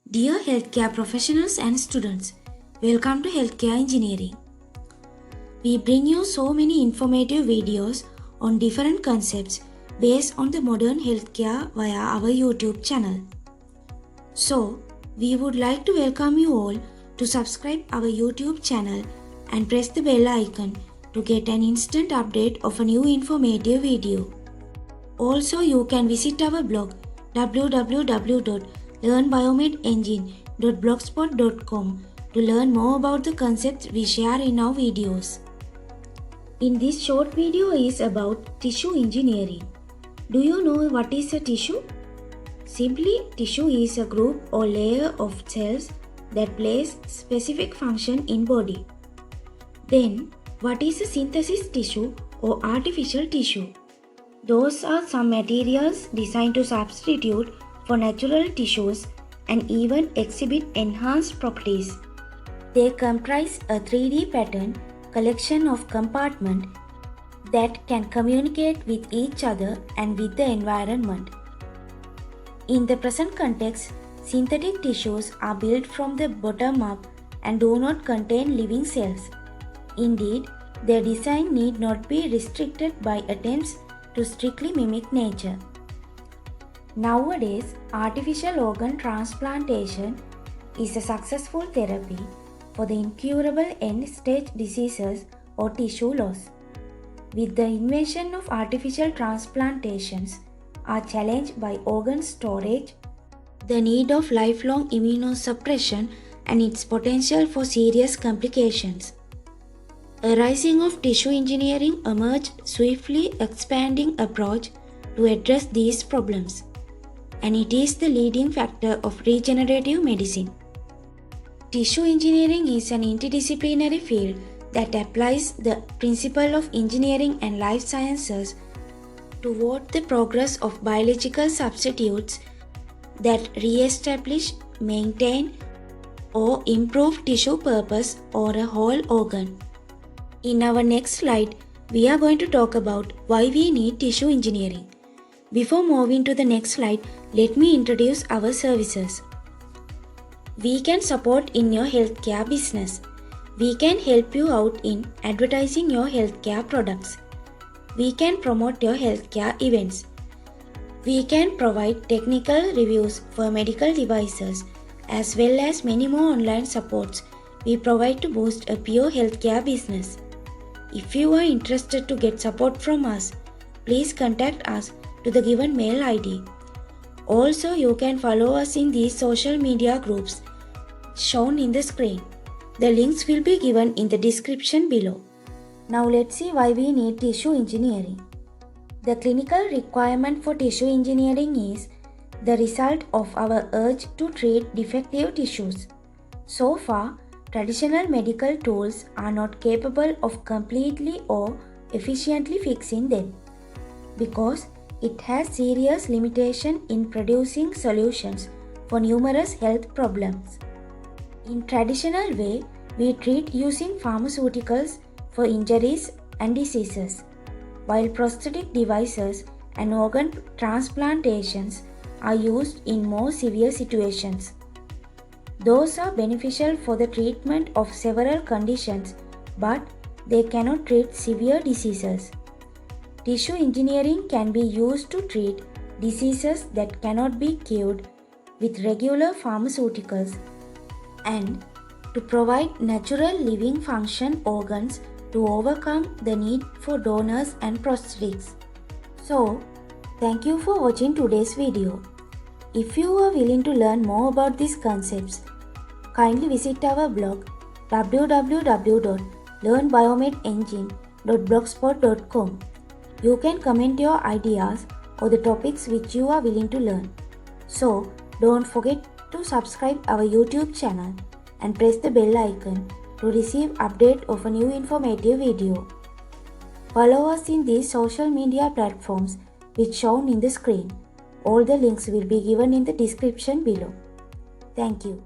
Dear healthcare professionals and students, welcome to Healthcare Engineering. We bring you so many informative videos on different concepts based on the modern healthcare via our YouTube channel. So, we would like to welcome you all to subscribe our YouTube channel and press the bell icon to get an instant update of a new informative video. Also, you can visit our blog www.learnbiomedengine.blogspot.com to learn more about the concepts we share in our videos. In this short video is about tissue engineering. Do you know what is a tissue? Simply, tissue is a group or layer of cells that plays specific function in body. Then, what is a synthesis tissue or artificial tissue? Those are some materials designed to substitute for natural tissues and even exhibit enhanced properties. They comprise a 3D pattern collection of compartments that can communicate with each other and with the environment. In the present context, synthetic tissues are built from the bottom up and do not contain living cells. Indeed, their design need not be restricted by attempts to strictly mimic nature. Nowadays, artificial organ transplantation is a successful therapy for the incurable end-stage diseases or tissue loss. With the invention of artificial transplantations are challenged by organ storage, the need of lifelong immunosuppression and its potential for serious complications. A rising of tissue engineering emerged, swiftly expanding approach to address these problems, and it is the leading factor of regenerative medicine. Tissue engineering is an interdisciplinary field that applies the principle of engineering and life sciences toward the progress of biological substitutes that re-establish, maintain, or improve tissue purpose or a whole organ. In our next slide, we are going to talk about why we need tissue engineering. Before moving to the next slide, let me introduce our services. We can support in your healthcare business. We can help you out in advertising your healthcare products. We can promote your healthcare events. We can provide technical reviews for medical devices as well as many more online supports we provide to boost a pure healthcare business. If you are interested to get support from us, please contact us to the given mail ID. Also, you can follow us in these social media groups shown in the screen. The links will be given in the description below. Now let's see why we need tissue engineering. The clinical requirement for tissue engineering is the result of our urge to treat defective tissues. So far, traditional medical tools are not capable of completely or efficiently fixing them because it has serious limitation in producing solutions for numerous health problems. In traditional way, we treat using pharmaceuticals for injuries and diseases, while prosthetic devices and organ transplantations are used in more severe situations. Those are beneficial for the treatment of several conditions, but they cannot treat severe diseases. Tissue engineering can be used to treat diseases that cannot be cured with regular pharmaceuticals and to provide natural living function organs to overcome the need for donors and prosthetics. So, thank you for watching today's video. If you are willing to learn more about these concepts, kindly visit our blog www.learnbiomedengine.blogspot.com. You can comment your ideas or the topics which you are willing to learn. So, don't forget to subscribe our YouTube channel and press the bell icon to receive update of a new informative video. Follow us in these social media platforms which shown in the screen. All the links will be given in the description below. Thank you.